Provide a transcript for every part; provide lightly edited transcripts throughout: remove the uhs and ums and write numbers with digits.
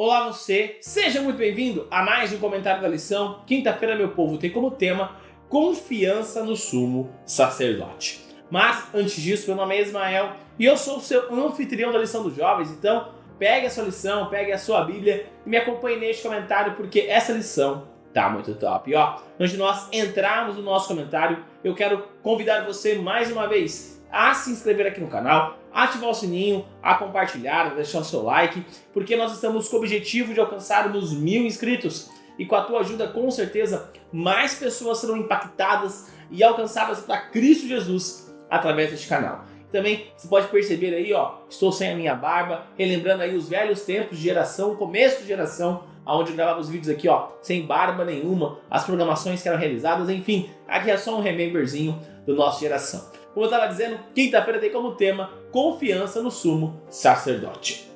Olá você, seja muito bem-vindo a mais um comentário da lição. Quinta-feira, meu povo, tem como tema confiança no sumo sacerdote. Mas, antes disso, meu nome é Ismael e eu sou o seu anfitrião da lição dos jovens, então pegue a sua lição, pegue a sua Bíblia e me acompanhe neste comentário porque essa lição tá muito top. E antes de nós entrarmos no nosso comentário, eu quero convidar você mais uma vez a se inscrever aqui no canal, ativar o sininho, a compartilhar, a deixar o seu like, porque nós estamos com o objetivo de alcançarmos 1000 inscritos. E com a tua ajuda, com certeza, mais pessoas serão impactadas e alcançadas para Cristo Jesus através deste canal. Também você pode perceber aí, estou sem a minha barba, relembrando aí os velhos tempos de geração, começo de geração, onde eu gravava os vídeos aqui, sem barba nenhuma, as programações que eram realizadas, enfim, aqui é só um rememberzinho do nosso geração. Como eu estava dizendo, quinta-feira tem como tema confiança no sumo sacerdote.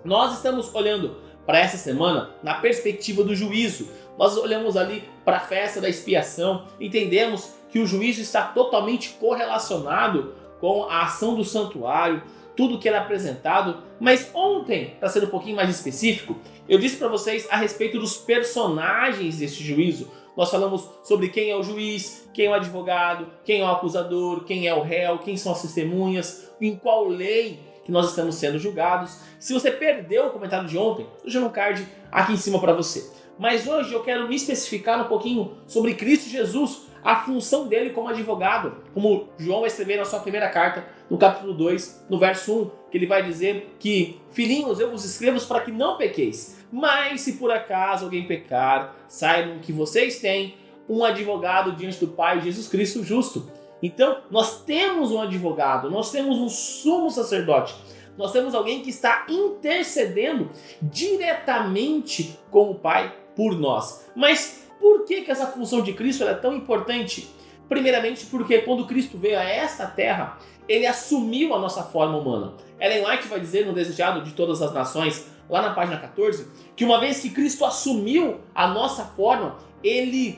Nós estamos olhando para essa semana na perspectiva do juízo. Nós olhamos ali para a festa da expiação, entendemos que o juízo está totalmente correlacionado com a ação do santuário, tudo que era apresentado. Mas ontem, para ser um pouquinho mais específico, eu disse para vocês a respeito dos personagens deste juízo. Nós falamos sobre quem é o juiz, quem é o advogado, quem é o acusador, quem é o réu, quem são as testemunhas, em qual lei que nós estamos sendo julgados. Se você perdeu o comentário de ontem, eu deixo no card aqui em cima para você. Mas hoje eu quero me especificar um pouquinho sobre Cristo Jesus, a função dele como advogado, como João vai escrever na sua primeira carta, no capítulo 2, no verso 1, que ele vai dizer que: filhinhos, eu vos escrevo para que não pequeis. Mas se por acaso alguém pecar, saibam que vocês têm um advogado diante do Pai, Jesus Cristo justo. Então, nós temos um advogado, nós temos um sumo sacerdote, nós temos alguém que está intercedendo diretamente com o Pai por nós. Mas por que essa função de Cristo é tão importante? Primeiramente porque quando Cristo veio a esta terra, ele assumiu a nossa forma humana. Ellen White vai dizer no Desejado de Todas as Nações, lá na página 14, que uma vez que Cristo assumiu a nossa forma, ele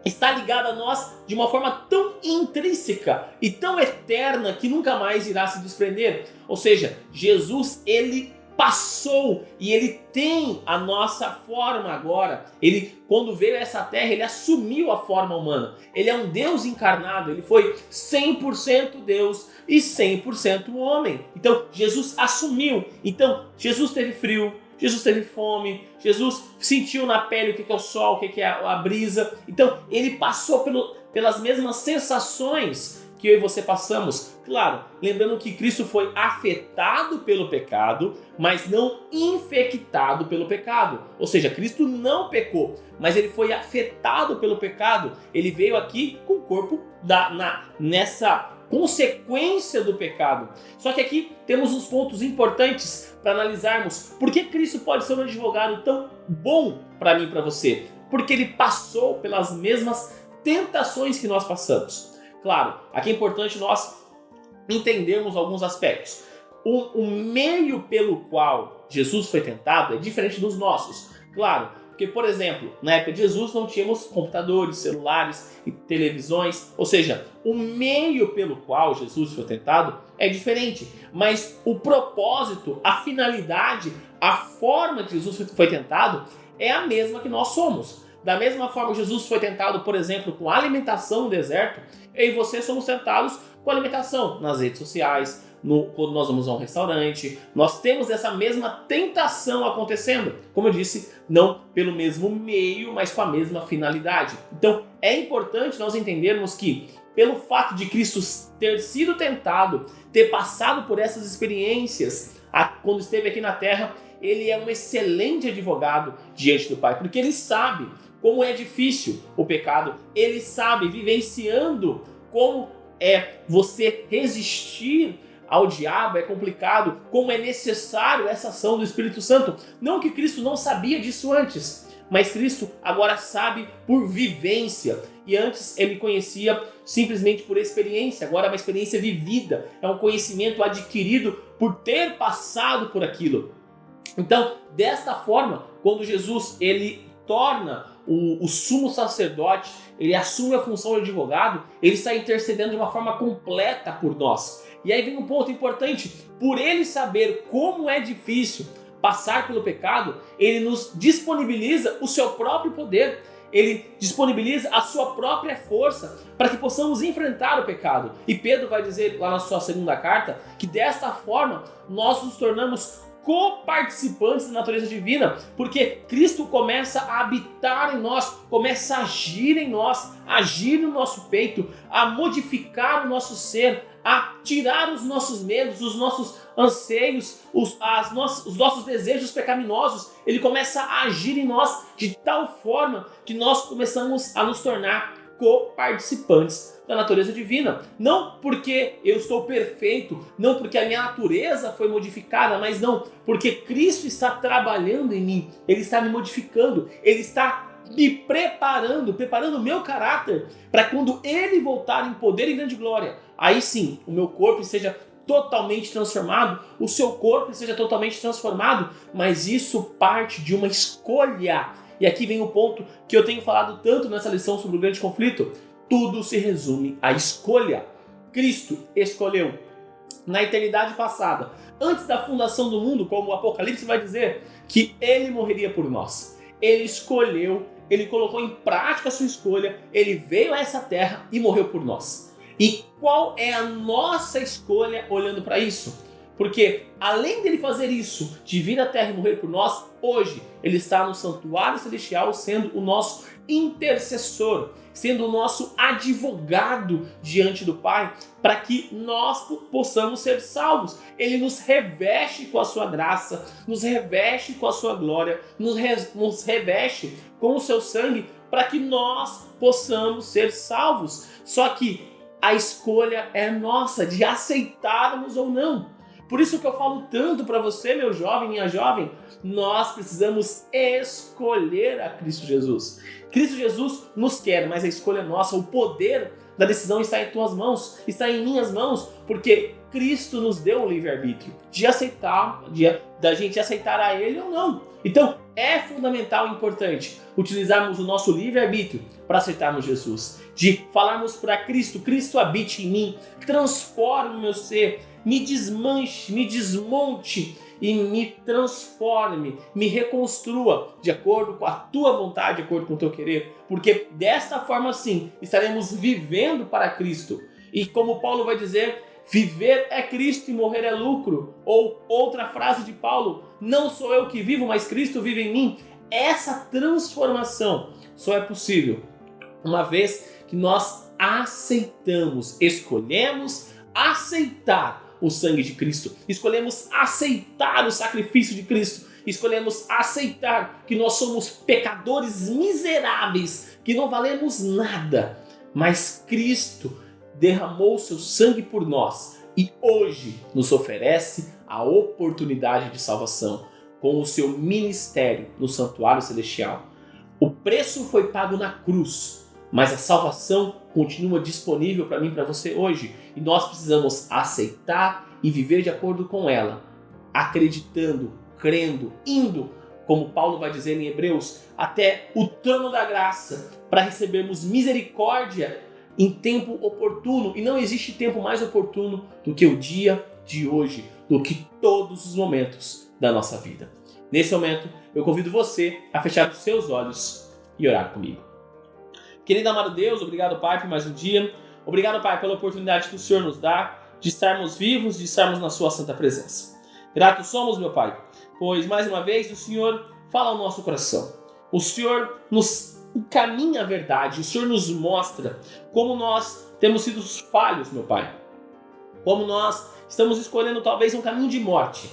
está ligado a nós de uma forma tão intrínseca e tão eterna que nunca mais irá se desprender. Ou seja, Jesus, ele passou e ele tem a nossa forma agora. Ele, quando veio a essa terra, ele assumiu a forma humana. Ele é um Deus encarnado, ele foi 100% Deus e 100% homem. Então, Jesus assumiu. Então, Jesus teve frio, Jesus teve fome, Jesus sentiu na pele o que é o sol, o que é a brisa. Então, ele passou pelas mesmas sensações que eu e você passamos. Claro, lembrando que Cristo foi afetado pelo pecado, mas não infectado pelo pecado. Ou seja, Cristo não pecou, mas ele foi afetado pelo pecado. Ele veio aqui com o corpo nessa consequência do pecado. Só que aqui temos uns pontos importantes para analisarmos. Por que Cristo pode ser um advogado tão bom para mim e para você? Porque ele passou pelas mesmas tentações que nós passamos. Claro, aqui é importante nós entendermos alguns aspectos. O meio pelo qual Jesus foi tentado é diferente dos nossos. Claro, porque, por exemplo, na época de Jesus não tínhamos computadores, celulares e televisões. Ou seja, o meio pelo qual Jesus foi tentado é diferente. Mas o propósito, a finalidade, a forma que Jesus foi tentado é a mesma que nós somos. Da mesma forma que Jesus foi tentado, por exemplo, com alimentação no deserto, eu e você somos tentados com alimentação nas redes sociais, quando nós vamos a um restaurante. Nós temos essa mesma tentação acontecendo. Como eu disse, não pelo mesmo meio, mas com a mesma finalidade. Então, é importante nós entendermos que, pelo fato de Cristo ter sido tentado, ter passado por essas experiências quando esteve aqui na Terra, ele é um excelente advogado diante do Pai, porque ele sabe como é difícil o pecado, ele sabe, vivenciando como é você resistir ao diabo, é complicado, como é necessário essa ação do Espírito Santo. Não que Cristo não sabia disso antes, mas Cristo agora sabe por vivência. E antes ele conhecia simplesmente por experiência, agora é uma experiência vivida, é um conhecimento adquirido por ter passado por aquilo. Então, desta forma, quando Jesus ele torna o sumo sacerdote, ele assume a função de advogado, ele está intercedendo de uma forma completa por nós. E aí vem um ponto importante: por ele saber como é difícil, passar pelo pecado, ele nos disponibiliza o seu próprio poder. Ele disponibiliza a sua própria força para que possamos enfrentar o pecado. E Pedro vai dizer lá na sua segunda carta que desta forma nós nos tornamos coparticipantes da natureza divina, porque Cristo começa a habitar em nós, começa a agir em nós, agir no nosso peito, a modificar o nosso ser, a tirar os nossos medos, os nossos anseios, os nossos desejos pecaminosos. Ele começa a agir em nós de tal forma que nós começamos a nos tornar coparticipantes da natureza divina. Não porque eu estou perfeito, não porque a minha natureza foi modificada, mas não, porque Cristo está trabalhando em mim, Ele está me modificando, Ele está me preparando o meu caráter para quando Ele voltar em poder e grande glória, aí sim, o meu corpo seja totalmente transformado, o seu corpo seja totalmente transformado, mas isso parte de uma escolha. E aqui vem o ponto que eu tenho falado tanto nessa lição sobre o grande conflito. Tudo se resume à escolha. Cristo escolheu na eternidade passada, antes da fundação do mundo, como o Apocalipse vai dizer, que Ele morreria por nós. Ele escolheu, Ele colocou em prática a sua escolha, Ele veio a essa terra e morreu por nós. E qual é a nossa escolha olhando para isso? Porque além dele fazer isso, de vir à terra e morrer por nós, hoje ele está no santuário celestial sendo o nosso intercessor, sendo o nosso advogado diante do Pai, para que nós possamos ser salvos. Ele nos reveste com a sua graça, nos reveste com a sua glória, nos reveste com o seu sangue, para que nós possamos ser salvos. Só que a escolha é nossa, de aceitarmos ou não. Por isso que eu falo tanto para você, meu jovem, minha jovem, nós precisamos escolher a Cristo Jesus. Cristo Jesus nos quer, mas a escolha é nossa, o poder da decisão está em tuas mãos, está em minhas mãos, porque Cristo nos deu o livre-arbítrio de aceitar, da gente aceitar a Ele ou não. Então é fundamental e importante utilizarmos o nosso livre-arbítrio para aceitarmos Jesus, de falarmos para Cristo: Cristo habite em mim, transforme o meu ser, me desmanche, me desmonte e me transforme, me reconstrua de acordo com a tua vontade, de acordo com o teu querer, porque desta forma sim estaremos vivendo para Cristo. E como Paulo vai dizer, viver é Cristo e morrer é lucro. Ou outra frase de Paulo: não sou eu que vivo, mas Cristo vive em mim. Essa transformação só é possível uma vez que nós aceitamos, escolhemos aceitar o sangue de Cristo, escolhemos aceitar o sacrifício de Cristo, escolhemos aceitar que nós somos pecadores miseráveis, que não valemos nada, mas Cristo derramou seu sangue por nós e hoje nos oferece a oportunidade de salvação com o seu ministério no santuário celestial. O preço foi pago na cruz, mas a salvação continua disponível para mim e para você hoje. E nós precisamos aceitar e viver de acordo com ela, acreditando, crendo, indo, como Paulo vai dizer em Hebreus, até o trono da graça, para recebermos misericórdia em tempo oportuno. E não existe tempo mais oportuno do que o dia de hoje, do que todos os momentos da nossa vida. Nesse momento, eu convido você a fechar os seus olhos e orar comigo. Querido amado Deus, obrigado, Pai, por mais um dia. Obrigado, Pai, pela oportunidade que o Senhor nos dá de estarmos vivos, de estarmos na sua santa presença. Gratos somos, meu Pai, pois mais uma vez o Senhor fala ao nosso coração. O Senhor nos encaminha a verdade, o Senhor nos mostra como nós temos sido falhos, meu Pai. Como nós estamos escolhendo talvez um caminho de morte.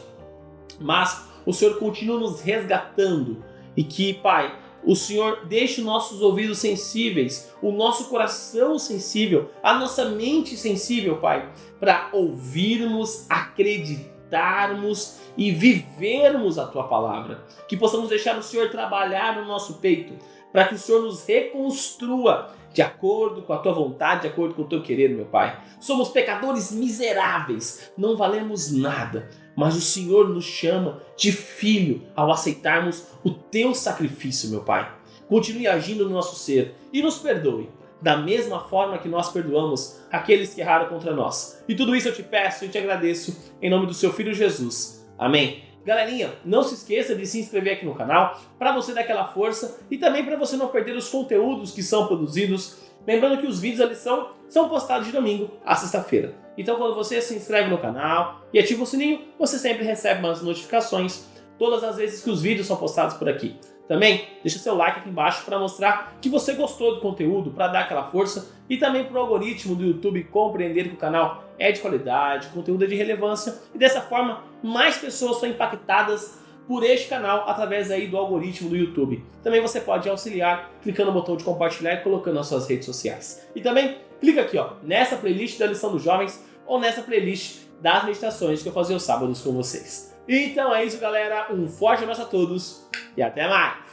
Mas o Senhor continua nos resgatando e que, Pai, o Senhor deixe nossos ouvidos sensíveis, o nosso coração sensível, a nossa mente sensível, Pai, para ouvirmos, acreditarmos e vivermos a Tua palavra. Que possamos deixar o Senhor trabalhar no nosso peito, para que o Senhor nos reconstrua de acordo com a Tua vontade, de acordo com o Teu querer, meu Pai. Somos pecadores miseráveis, não valemos nada. Mas o Senhor nos chama de filho ao aceitarmos o Teu sacrifício, meu Pai. Continue agindo no nosso ser e nos perdoe, da mesma forma que nós perdoamos aqueles que erraram contra nós. E tudo isso eu te peço e te agradeço em nome do Seu Filho Jesus. Amém. Galerinha, não se esqueça de se inscrever aqui no canal para você dar aquela força e também para você não perder os conteúdos que são produzidos. Lembrando que os vídeos da lição são postados de domingo a sexta-feira. Então quando você se inscreve no canal e ativa o sininho, você sempre recebe umas notificações todas as vezes que os vídeos são postados por aqui. Também deixa seu like aqui embaixo para mostrar que você gostou do conteúdo, para dar aquela força e também para o algoritmo do YouTube compreender que o canal é de qualidade, conteúdo é de relevância e dessa forma mais pessoas são impactadas por este canal através aí do algoritmo do YouTube. Também você pode auxiliar clicando no botão de compartilhar e colocando nas suas redes sociais. E também clica aqui nessa playlist da lição dos jovens ou nessa playlist das meditações que eu fazia aos sábados com vocês. Então é isso, galera. Um forte abraço a todos e até mais!